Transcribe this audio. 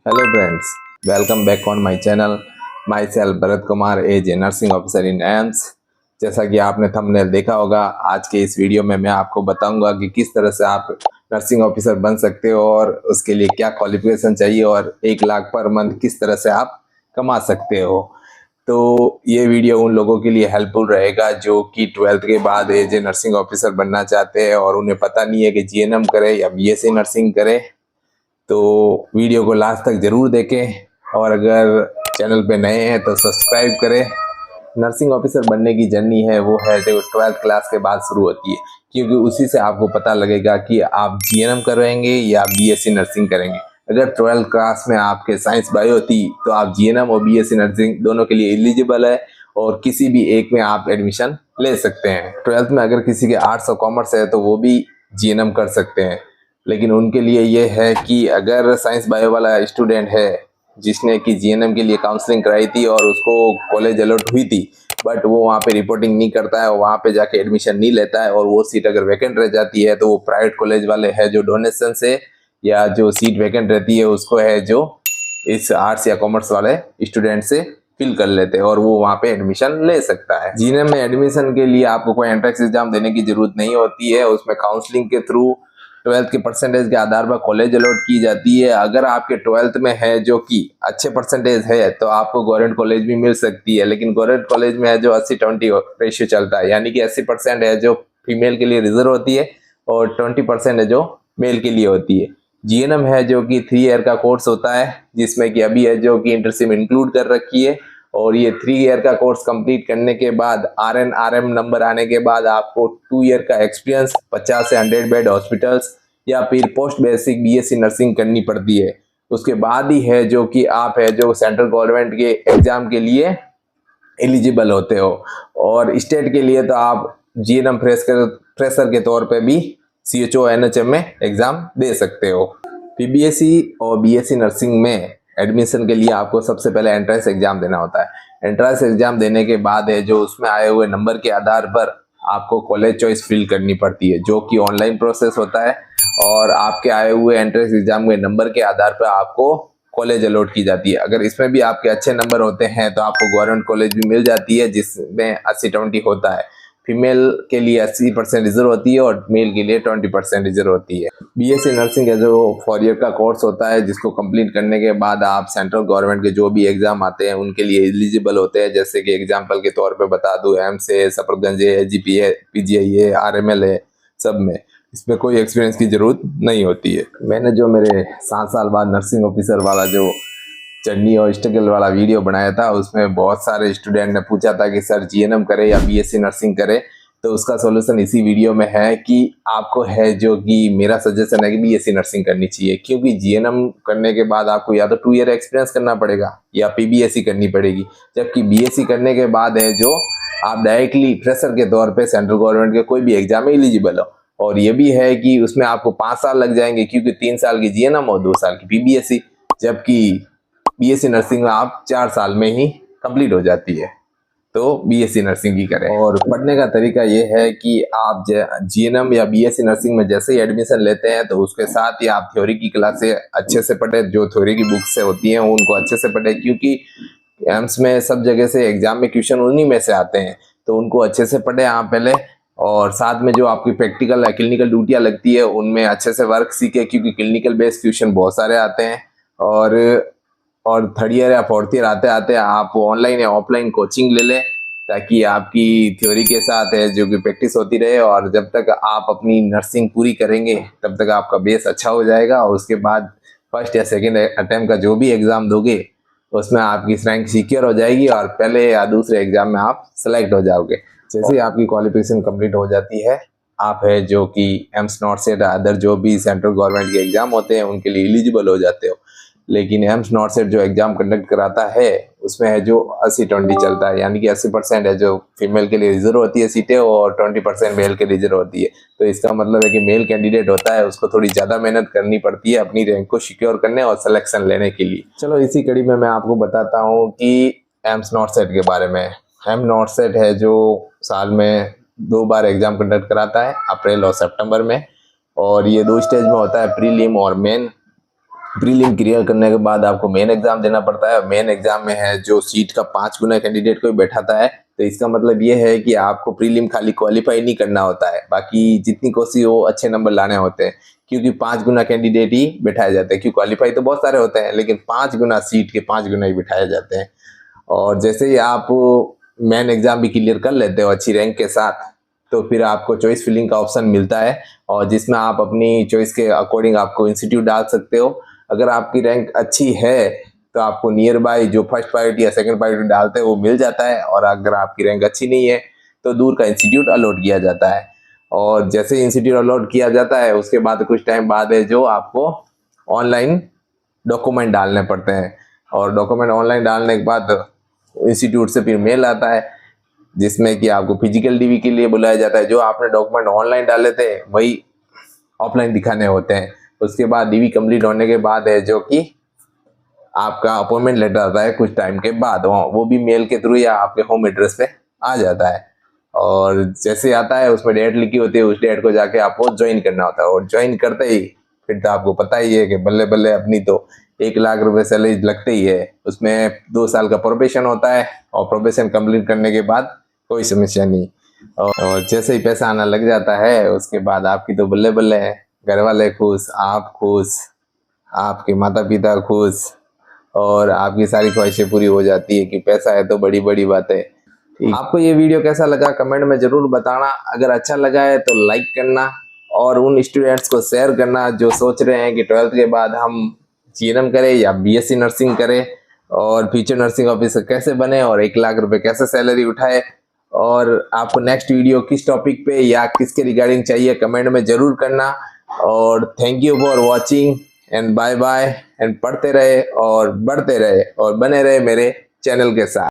Hello friends, welcome back on my channel. Myself Bharat Kumar as a nursing officer in AIIMS. जैसा कि आपने thumbnail देखा होगा, आज के इस वीडियो में मैं आपको बताऊंगा कि किस तरह से आप नर्सिंग ऑफिसर बन सकते हो और उसके लिए क्या क्वालिफिकेशन चाहिए और 1 लाख पर मंथ किस तरह से आप कमा सकते हो। तो ये वीडियो उन लोगों के लिए हेल्पफुल रहेगा जो कि 12th के बाद एज ए नर्सिंग ऑफिसर बनना चाहते हैं और उन्हें पता नहीं है कि जीएनएम करे या बीएससी नर्सिंग करे। तो वीडियो को लास्ट तक जरूर देखें और अगर चैनल पे नए हैं तो सब्सक्राइब करें। नर्सिंग ऑफिसर बनने की जर्नी है वो है जो 12th क्लास के बाद शुरू होती है, क्योंकि उसी से आपको पता लगेगा कि आप जीएनएम करेंगे या बीएससी नर्सिंग करेंगे। अगर 12th क्लास में आपके साइंस बायो थी तो आप जीएनएम और बीएससी नर्सिंग दोनों के लिए एलिजिबल है और किसी भी एक में आप एडमिशन ले सकते हैं। 12th में अगर किसी के आर्ट्स और कॉमर्स है तो वो भी जीएनएम कर सकते हैं, लेकिन उनके लिए ये है कि अगर साइंस बायो वाला स्टूडेंट है जिसने कि जीएनएम के लिए काउंसलिंग कराई थी और उसको कॉलेज अलॉट हुई थी, बट वो वहाँ पे रिपोर्टिंग नहीं करता है और वहाँ पे जाके एडमिशन नहीं लेता है और वो सीट अगर वैकेंट रह जाती है तो वो प्राइवेट कॉलेज वाले है जो डोनेशन से या जो सीट वैकेंट रहती है उसको है जो इस आर्ट्स या कॉमर्स वाले स्टूडेंट से फिल कर लेते हैं और वो वहाँ पे एडमिशन ले सकता है। जीएनएम में एडमिशन के लिए आपको कोई एंट्रेंस एग्जाम देने की जरूरत नहीं होती है, उसमें काउंसलिंग के थ्रू 12th के परसेंटेज के आधार पर कॉलेज अलॉट की जाती है। अगर आपके 12th में है जो कि अच्छे परसेंटेज है तो आपको गवर्नमेंट कॉलेज भी मिल सकती है, लेकिन गवर्नमेंट कॉलेज में है जो 80-20 रेशियो चलता है, यानी कि 80% है जो फीमेल के लिए रिजर्व होती है और 20% है जो मेल के लिए होती है। जीएनएम है जो कि 3 ईयर का कोर्स होता है, जिसमें कि अभी है जो कि इंटर्नशिप इंक्लूड कर रखी है और ये 3 ईयर का कोर्स कंप्लीट करने के बाद आरएन आरएम नंबर आने के बाद आपको 2 ईयर का एक्सपीरियंस 50 से 100 बेड हॉस्पिटल्स या फिर पोस्ट बेसिक बीएससी नर्सिंग करनी पड़ती है। उसके बाद ही है जो कि आप है जो सेंट्रल गवर्नमेंट के एग्जाम के लिए एलिजिबल होते हो और स्टेट के लिए तो आप जीएनएम फ्रेशर के तौर पे भी सीएचओ एनएचएम में एग्जाम दे सकते हो। पीबीएससी और बीएससी नर्सिंग में एडमिशन के लिए आपको सबसे पहले एंट्रेंस एग्जाम देना होता है। एंट्रेंस एग्जाम देने के बाद है जो उसमें आए हुए नंबर के आधार पर आपको कॉलेज चॉइस फिल करनी पड़ती है, जो कि ऑनलाइन प्रोसेस होता है और आपके आए हुए एंट्रेंस एग्जाम के नंबर के आधार पर आपको कॉलेज अलॉट की जाती है। अगर इसमें भी आपके अच्छे नंबर होते हैं तो आपको गवर्नमेंट कॉलेज भी मिल जाती है जिसमें 80-20 होता है। फीमेल के लिए 80% रिजर्व होती है और मेल के लिए 20% रिजर्व होती है। बीएससी नर्सिंग जो 4 ईयर का कोर्स होता है जिसको कंप्लीट करने के बाद आप सेंट्रल गवर्नमेंट के जो भी एग्जाम आते हैं उनके लिए एलिजिबल होते हैं। जैसे कि एग्जाम्पल के तौर पे बता दूं, एम्स है, सफदरजंग है, एजीपी है, पीजीआई है, आरएमएल है, सब में इसमें कोई एक्सपीरियंस की जरूरत नहीं होती है। मैंने जो मेरे 7 साल बाद नर्सिंग ऑफिसर वाला जो चटनी और स्ट्रगल वाला वीडियो बनाया था उसमें बहुत सारे स्टूडेंट ने पूछा था कि सर जीएनएम करे या बीएससी नर्सिंग करे, तो उसका सॉल्यूशन इसी वीडियो में है कि आपको है जो कि मेरा सजेशन है कि बीएससी नर्सिंग करनी चाहिए, क्योंकि जीएनएम करने के बाद आपको या तो 2 ईयर एक्सपीरियंस करना पड़ेगा या पीबीएससी करनी पड़ेगी, जबकि बीएससी करने के बाद है जो आप डायरेक्टली फ्रेशर के तौर पे सेंट्रल गवर्नमेंट के कोई भी एग्जाम में एलिजिबल हो। और ये भी है कि उसमें आपको 5 साल लग जाएंगे क्योंकि 3 साल की जीएनएम और 2 साल की पीबीएससी, जबकि बीएससी नर्सिंग में आप 4 साल में ही कंप्लीट हो जाती है। तो बीएससी नर्सिंग ही करें। और पढ़ने का तरीका ये है कि आप जीएनएम या बीएससी नर्सिंग में जैसे ही एडमिशन लेते हैं तो उसके साथ ही आप थ्योरी की क्लासे अच्छे से पढ़े, जो थ्योरी की बुक्स से होती हैं उनको अच्छे से पढ़े, क्योंकि एम्स में सब जगह से एग्जाम में क्वेश्चन उन्हीं में से आते हैं, तो उनको अच्छे से पढ़े आप पहले। और साथ में जो आपकी प्रैक्टिकल या क्लिनिकल ड्यूटियाँ लगती है उनमें अच्छे से वर्क सीखे, क्योंकि क्लिनिकल बेस्ड क्वेश्चन बहुत सारे आते हैं। और 3rd ईयर या 4th ईयर आते आते आप ऑनलाइन या ऑफलाइन कोचिंग ले लें, ताकि आपकी थ्योरी के साथ है जो कि प्रैक्टिस होती रहे और जब तक आप अपनी नर्सिंग पूरी करेंगे तब तक आपका बेस अच्छा हो जाएगा। और उसके बाद फर्स्ट या सेकंड अटेम्प्ट का जो भी एग्जाम दोगे उसमें आपकी रैंक सिक्योर हो जाएगी और पहले या दूसरे एग्जाम में आप सेलेक्ट हो जाओगे। जैसे ही आपकी क्वालिफिकेशन कंप्लीट हो जाती है आप है जो कि एम्स नॉट सेट अदर जो भी सेंट्रल गवर्नमेंट के एग्जाम होते हैं उनके लिए एलिजिबल हो जाते हो। लेकिन एम्स नॉट सेट जो एग्जाम कंडक्ट कराता है उसमें है जो 80-20 चलता है, यानी कि 80% है जो फीमेल के लिए रिजर्व होती है सीटें और 20% मेल के रिजर्व होती है। तो इसका मतलब है कि मेल कैंडिडेट होता है उसको थोड़ी ज़्यादा मेहनत करनी पड़ती है अपनी रैंक को सिक्योर करने और सिलेक्शन लेने के लिए। चलो इसी कड़ी में मैं आपको बताता हूँ कि एम्स नॉट सेट के बारे में। एम्स नॉट सेट है जो साल में 2 बार एग्जाम कंडक्ट कराता है, अप्रैल और सितंबर में, और ये 2 स्टेज में होता है, प्रीलिम और मेन। प्रीलिम क्लियर करने के बाद आपको मेन एग्जाम देना पड़ता है। मेन एग्जाम में है जो सीट का 5 गुना कैंडिडेट को बैठाता है। तो इसका मतलब ये है कि आपको प्रीलिम खाली क्वालिफाई नहीं करना होता है, बाकी जितनी कोशिश हो अच्छे नंबर लाने होते हैं, क्योंकि 5 गुना कैंडिडेट ही बैठाए जाते हैं। क्योंकि क्वालिफाई तो बहुत सारे होते हैं, लेकिन 5 गुना सीट के 5 गुना ही बिठाए जाते हैं। और जैसे ही आप मेन एग्जाम भी क्लियर कर लेते हो अच्छी रैंक के साथ, तो फिर आपको चॉइस फिलिंग का ऑप्शन मिलता है, और जिसमें आप अपनी चॉइस के अकॉर्डिंग आपको इंस्टीट्यूट डाल सकते हो। अगर आपकी रैंक अच्छी है तो आपको नियर बाय जो फर्स्ट प्रायोरिटी या सेकंड प्रायोरिटी डालते हैं वो मिल जाता है, और अगर आपकी रैंक अच्छी नहीं है तो दूर का इंस्टीट्यूट अलॉट किया जाता है। और जैसे इंस्टीट्यूट अलॉट किया जाता है उसके बाद कुछ टाइम बाद है जो आपको ऑनलाइन डॉक्यूमेंट डालने पड़ते हैं, और डॉक्यूमेंट ऑनलाइन डालने के बाद इंस्टीट्यूट से फिर मेल आता है जिसमें कि आपको फिजिकल डीवी के लिए बुलाया जाता है। जो आपने डॉक्यूमेंट ऑनलाइन डाले थे वही ऑफलाइन दिखाने होते हैं। उसके बाद डीवी कंप्लीट होने के बाद है जो कि आपका अपॉइंटमेंट लेटर आता है कुछ टाइम के बाद, वो भी मेल के थ्रू या आपके होम एड्रेस पे आ जाता है। और जैसे आता है उसमें डेट लिखी होती है, उस डेट को जाके आपको ज्वाइन करना होता है। और ज्वाइन करते ही फिर तो आपको पता ही है कि बल्ले बल्ले अपनी तो 1 लाख रुपए सैलरी लगते ही है। उसमें 2 साल का प्रोबेशन होता है, और प्रोबेशन कंप्लीट करने के बाद कोई समस्या नहीं। और जैसे ही पैसा आना लग जाता है उसके बाद आपकी तो बल्ले बल्ले है, घर वाले खुश, आप खुश, आपके माता पिता खुश, और आपकी सारी ख्वाहिशें पूरी हो जाती है कि पैसा है तो बड़ी बड़ी बात है। आपको ये वीडियो कैसा लगा कमेंट में जरूर बताना। अगर अच्छा लगा है तो लाइक करना, और उन स्टूडेंट्स को शेयर करना जो सोच रहे हैं कि 12th के बाद हम जीएनएम करें या बीएससी नर्सिंग करें, और फ्यूचर नर्सिंग ऑफिसर कैसे बने, और 1 लाख रुपए कैसे सैलरी उठाए। और आपको नेक्स्ट वीडियो किस टॉपिक पे या किसके रिगार्डिंग चाहिए कमेंट में जरूर करना। और thank you for watching and bye bye, and पढ़ते रहे और बढ़ते रहे और बने रहे मेरे चैनल के साथ।